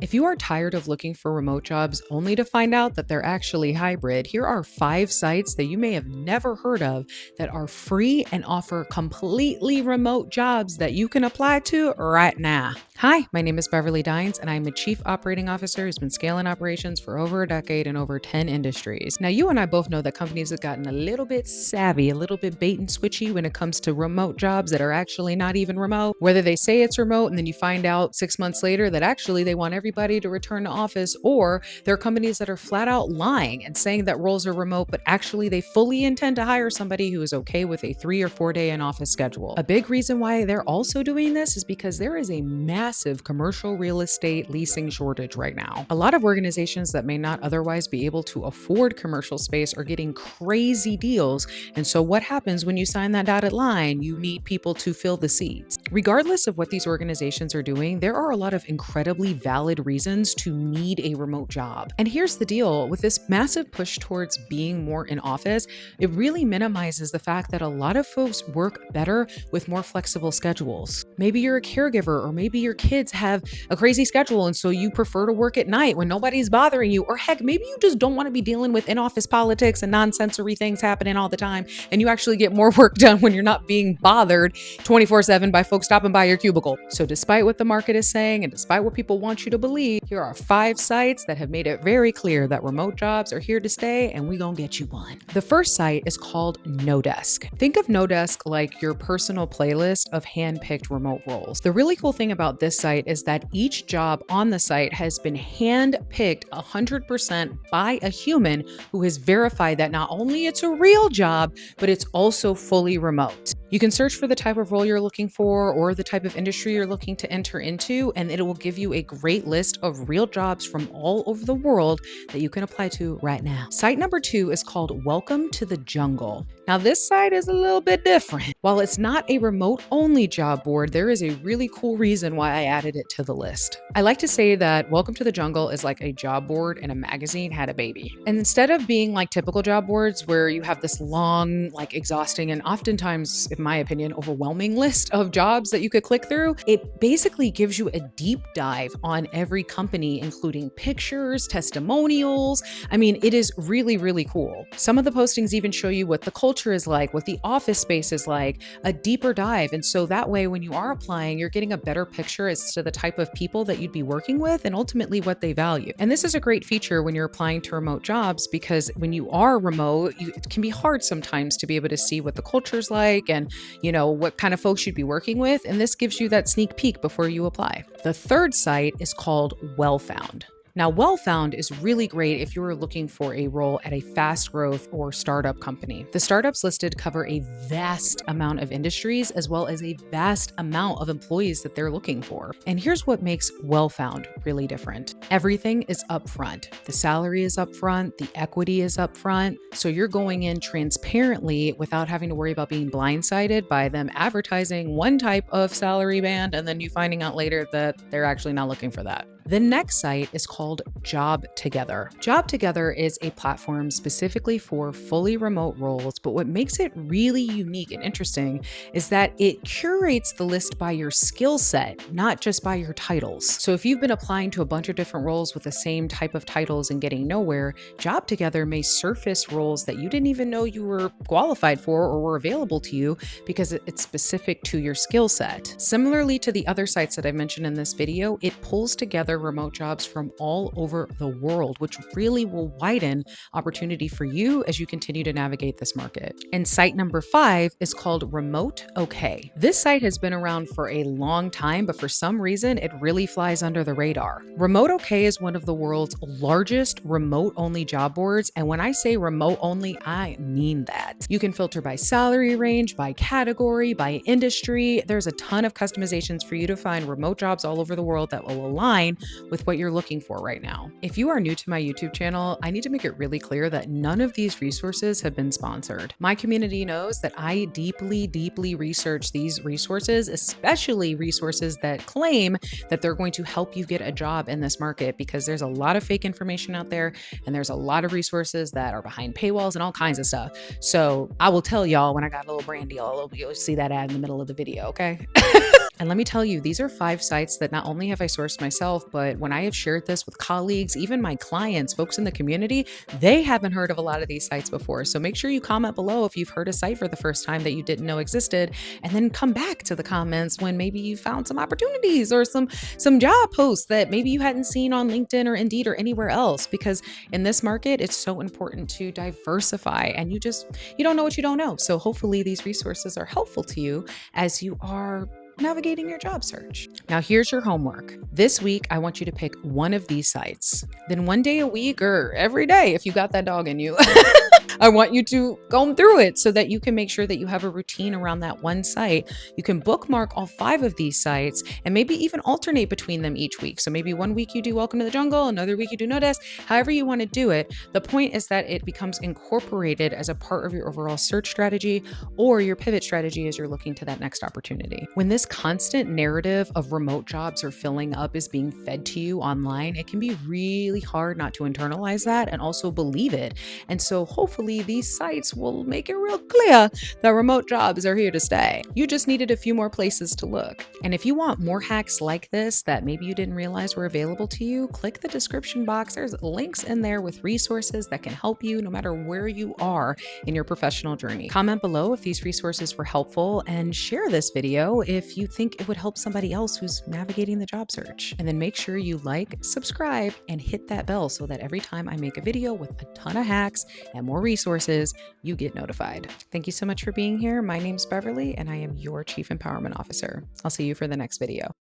If you are tired of looking for remote jobs only to find out that they're actually hybrid, here are 5 sites that you may have never heard of that are free and offer completely remote jobs that you can apply to right now. Hi, my name is Beverly Dines, and I'm a Chief Operating Officer who's been scaling operations for over a decade in over 10 industries. Now, you and I both know that companies have gotten a little bit savvy, a little bit bait and switchy when it comes to remote jobs that are actually not even remote. Whether they say it's remote and then you find out 6 months later that actually they want everybody to return to office, or there are companies that are flat out lying and saying that roles are remote, but actually they fully intend to hire somebody who is okay with a 3 or 4 day in office schedule. A big reason why they're also doing this is because there is a massive commercial real estate leasing shortage right now. A lot of organizations that may not otherwise be able to afford commercial space are getting crazy deals. And so what happens when you sign that dotted line? You need people to fill the seats. Regardless of what these organizations are doing, there are a lot of incredibly valid reasons to need a remote job. And here's the deal, with this massive push towards being more in office, it really minimizes the fact that a lot of folks work better with more flexible schedules. Maybe you're a caregiver, or maybe your kids have a crazy schedule and so you prefer to work at night when nobody's bothering you, or heck, maybe you just don't want to be dealing with in-office politics and nonsensory things happening all the time, and you actually get more work done when you're not being bothered 24/7 by folks stopping by your cubicle. So despite what the market is saying and despite what people want you to believe, here are 5 sites that have made it very clear that remote jobs are here to stay, and we gonna get you one. The first site is called NoDesk. Think of NoDesk like your personal playlist of hand-picked remote roles. The really cool thing about this site is that each job on the site has been hand-picked 100% by a human who has verified that not only it's a real job, but it's also fully remote. You can search for the type of role you're looking for or the type of industry you're looking to enter into, and it will give you a great list of real jobs from all over the world that you can apply to right now. Site number 2 is called WelcomeToTheJungle. Now, this site is a little bit different. While it's not a remote-only job board, there is a really cool reason why I added it to the list. I like to say that Welcome to the Jungle is like a job board and a magazine had a baby. And instead of being like typical job boards where you have this long, like exhausting, and oftentimes, in my opinion, overwhelming list of jobs that you could click through, it basically gives you a deep dive on every company, including pictures, testimonials. I mean, it is really, really cool. Some of the postings even show you what the culture is like, what the office space is like, a deeper dive. And so that way, when you are applying, you're getting a better picture as to the type of people that you'd be working with and ultimately what they value. And this is a great feature when you're applying to remote jobs, because when you are remote, it can be hard sometimes to be able to see what the culture's like and, you know, what kind of folks you'd be working with. And this gives you that sneak peek before you apply. The third site is called Wellfound. Now, Wellfound is really great if you are looking for a role at a fast growth or startup company. The startups listed cover a vast amount of industries as well as a vast amount of employees that they're looking for. And here's what makes Wellfound really different. Everything is upfront. The salary is upfront, the equity is upfront. So you're going in transparently without having to worry about being blindsided by them advertising one type of salary band and then you finding out later that they're actually not looking for that. The next site is called JobTogether. JobTogether is a platform specifically for fully remote roles, but what makes it really unique and interesting is that it curates the list by your skill set, not just by your titles. So if you've been applying to a bunch of different roles with the same type of titles and getting nowhere, JobTogether may surface roles that you didn't even know you were qualified for or were available to you because it's specific to your skill set. Similarly to the other sites that I mentioned in this video, it pulls together remote jobs from all over the world, which really will widen opportunity for you as you continue to navigate this market. And site number 5 is called RemoteOK. This site has been around for a long time, but for some reason, it really flies under the radar. RemoteOK is one of the world's largest remote-only job boards. And when I say remote-only, I mean that. You can filter by salary range, by category, by industry. There's a ton of customizations for you to find remote jobs all over the world that will align with what you're looking for right now. If you are new to my YouTube channel, I need to make it really clear that none of these resources have been sponsored. My community knows that I deeply, deeply research these resources, especially resources that claim that they're going to help you get a job in this market, because there's a lot of fake information out there and there's a lot of resources that are behind paywalls and all kinds of stuff. So I will tell y'all when I got a little brand deal, you'll see that ad in the middle of the video, okay? And let me tell you, these are 5 sites that not only have I sourced myself, but when I have shared this with colleagues, even my clients, folks in the community, they haven't heard of a lot of these sites before. So make sure you comment below if you've heard a site for the first time that you didn't know existed, and then come back to the comments when maybe you found some opportunities or some job posts that maybe you hadn't seen on LinkedIn or Indeed or anywhere else. Because in this market, it's so important to diversify, and you don't know what you don't know. So hopefully these resources are helpful to you as you are navigating your job search. Now, here's your homework. This week, I want you to pick one of these sites. Then one day a week or every day, if you got that dog in you, I want you to comb through it so that you can make sure that you have a routine around that one site. You can bookmark all 5 of these sites and maybe even alternate between them each week. So maybe one week you do Welcome to the Jungle, another week you do NoDesk, however you want to do it. The point is that it becomes incorporated as a part of your overall search strategy or your pivot strategy as you're looking to that next opportunity. When this constant narrative of remote jobs are filling up is being fed to you online, it can be really hard not to internalize that and also believe it. And so hopefully these sites will make it real clear that remote jobs are here to stay. You just needed a few more places to look. And if you want more hacks like this that maybe you didn't realize were available to you, click the description box. There's links in there with resources that can help you no matter where you are in your professional journey. Comment below if these resources were helpful, and share this video if you think it would help somebody else who's navigating the job search. And then make sure you like, subscribe, and hit that bell so that every time I make a video with a ton of hacks and more resources, you get notified. Thank you so much for being here. My name's Beverly, and I am your Chief Empowerment Officer. I'll see you for the next video.